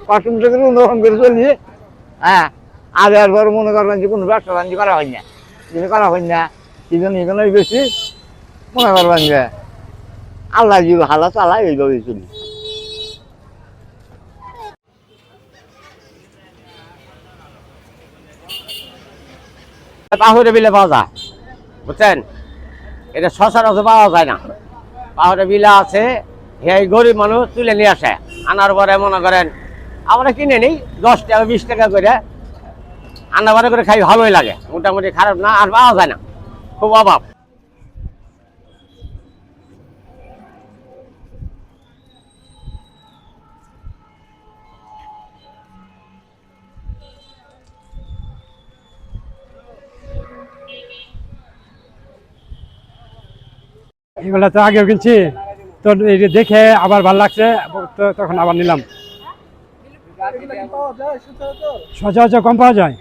কষ্ট করে অন্যরকম করে চলি। হ্যাঁ, আর এরপর মনে করবেন যে কোনো ব্যবসা বাণিজ্য করা হয় না, যদি করা হয় না সেই জন্য এখানেই বেশি মনে করবেন যে আল্লাহ যে ভালো চালায় এইভাবেই চলি। পাহুরে বিলে পাওয়া যায়, বুঝছেন, এটা সচরাচর পাওয়া যায় না। পাহুরে বিলা আছে, এই গরিব মানুষ তুলে নিয়ে আসে, আনার পরে মনে করেন আমরা কিনে নিই 10 টাকা 20 টাকা করে, আন্না বারে করে খাই, ভালোই লাগে, মোটামুটি খারাপ না। আর পাওয়া যায় না, খুব অভাব। এগুলা তো আগেও কিনছি, তো এই যে দেখে আবার ভালো লাগছে, তো তখন আবার নিলাম। সচরাচর কম পাওয়া যায়।